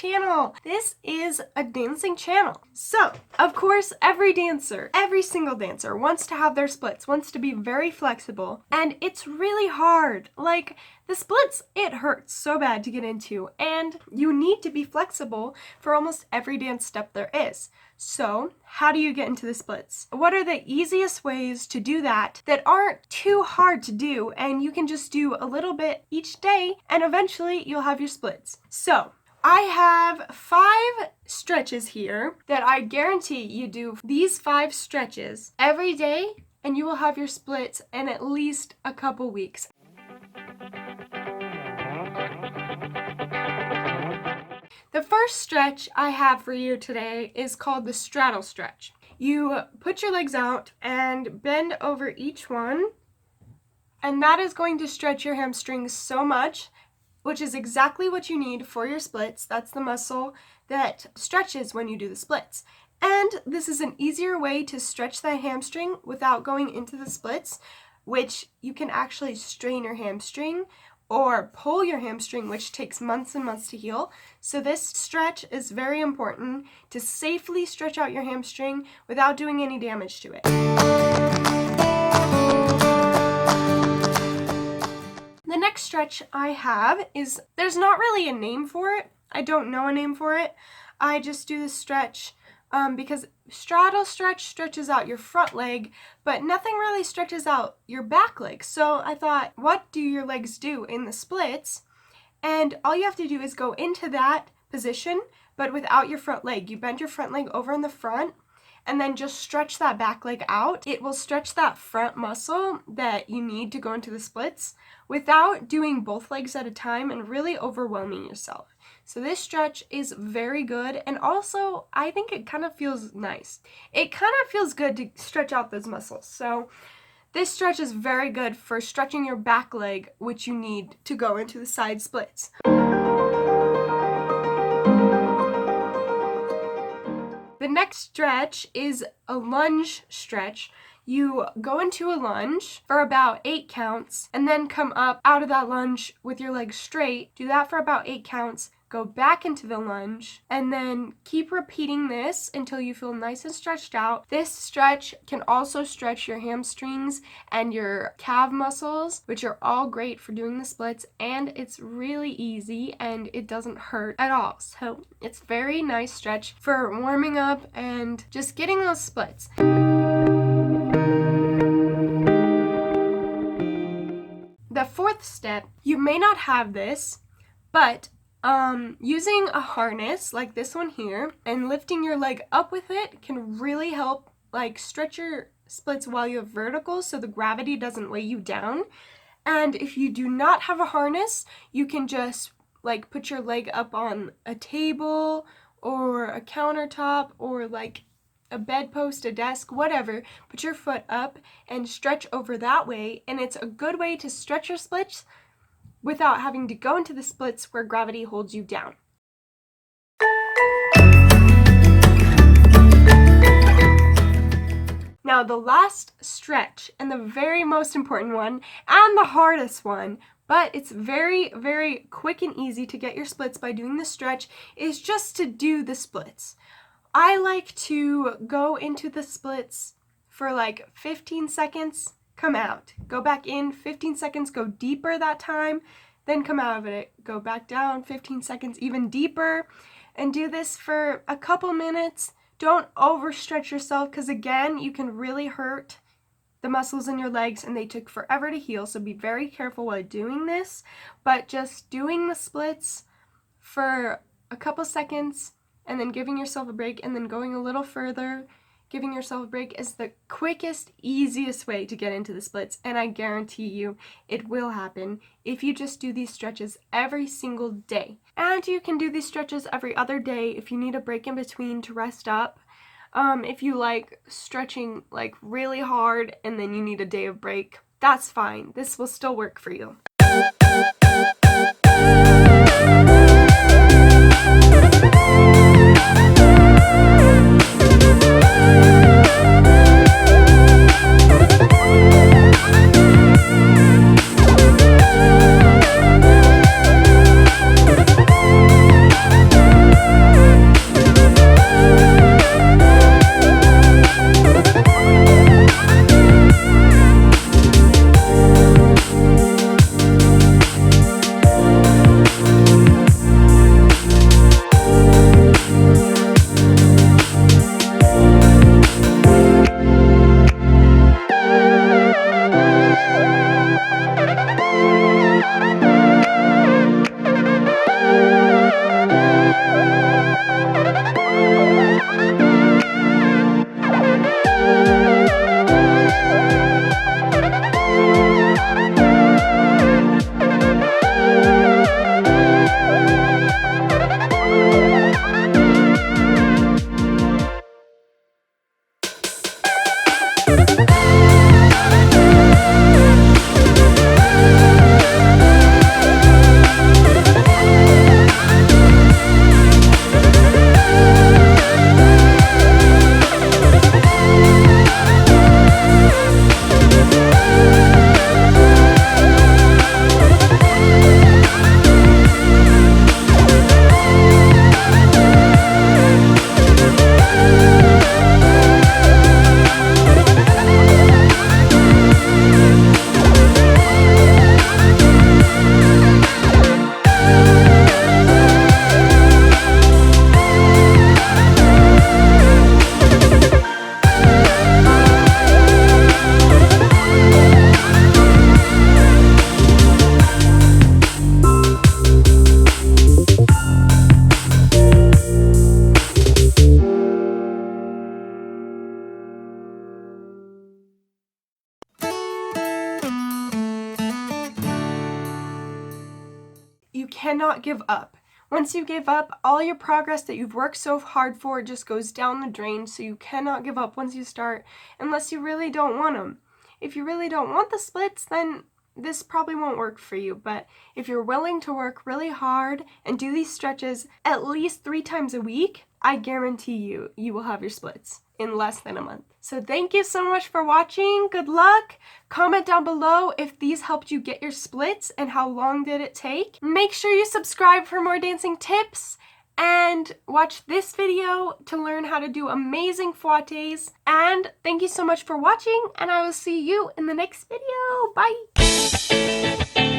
channel. This is a dancing channel. So, of course, every single dancer wants to have their splits, wants to be very flexible, and it's really hard. Like, the splits, it hurts so bad to get into, and you need to be flexible for almost every dance step there is. So, how do you get into the splits? What are the easiest ways to do that aren't too hard to do, and you can just do a little bit each day, and eventually you'll have your splits? So, I have 5 stretches here that I guarantee you do these 5 stretches every day, and you will have your splits in at least a couple weeks. The first stretch I have for you today is called the straddle stretch. You put your legs out and bend over each one, and that is going to stretch your hamstrings so much, which is exactly what you need for your splits. That's the muscle that stretches when you do the splits. And this is an easier way to stretch that hamstring without going into the splits, which you can actually strain your hamstring or pull your hamstring, which takes months and months to heal. So this stretch is very important to safely stretch out your hamstring without doing any damage to it. The next stretch I have is, there's not really a name for it. I don't know a name for it. I just do this stretch because straddle stretch stretches out your front leg, but nothing really stretches out your back leg. So I thought, what do your legs do in the splits? And all you have to do is go into that position, but without your front leg. You bend your front leg over in the front, and then just stretch that back leg out. It will stretch that front muscle that you need to go into the splits without doing both legs at a time and really overwhelming yourself. So this stretch is very good, and also I think it kind of feels nice. It kind of feels good to stretch out those muscles. So this stretch is very good for stretching your back leg, which you need to go into the side splits. The next stretch is a lunge stretch. You go into a lunge for about 8 counts and then come up out of that lunge with your legs straight. Do that for about 8 counts. Go back into the lunge and then keep repeating this until you feel nice and stretched out. This stretch can also stretch your hamstrings and your calf muscles, which are all great for doing the splits, and it's really easy and it doesn't hurt at all. So it's very nice stretch for warming up and just getting those splits. The fourth step, you may not have this, but using a harness like this one here and lifting your leg up with it can really help like stretch your splits while you have vertical so the gravity doesn't weigh you down. And if you do not have a harness, you can just like put your leg up on a table or a countertop or like a bedpost, a desk, whatever. Put your foot up and stretch over that way, and it's a good way to stretch your splits without having to go into the splits where gravity holds you down. Now the last stretch, and the very most important one, and the hardest one, but it's very, very quick and easy to get your splits by doing the stretch, is just to do the splits. I like to go into the splits for like 15 seconds, come out, go back in, 15 seconds, go deeper that time, then come out of it, go back down, 15 seconds, even deeper, and do this for a couple minutes. Don't overstretch yourself, because again, you can really hurt the muscles in your legs and they took forever to heal, so be very careful while doing this. But just doing the splits for a couple seconds and then giving yourself a break and then going a little further, giving yourself a break is the quickest, easiest way to get into the splits, and I guarantee you it will happen if you just do these stretches every single day. And you can do these stretches every other day if you need a break in between to rest up. If you like stretching like really hard and then you need a day of break, that's fine. This will still work for you. You cannot give up. Once you give up, all your progress that you've worked so hard for just goes down the drain, so you cannot give up once you start unless you really don't want them. If you really don't want the splits, then this probably won't work for you, but if you're willing to work really hard and do these stretches at least 3 times a week, I guarantee you will have your splits in less than a month. So thank you so much for watching. Good luck. Comment down below if these helped you get your splits and how long did it take. Make sure you subscribe for more dancing tips and watch this video to learn how to do amazing fouettes. And thank you so much for watching, and I will see you in the next video. Bye.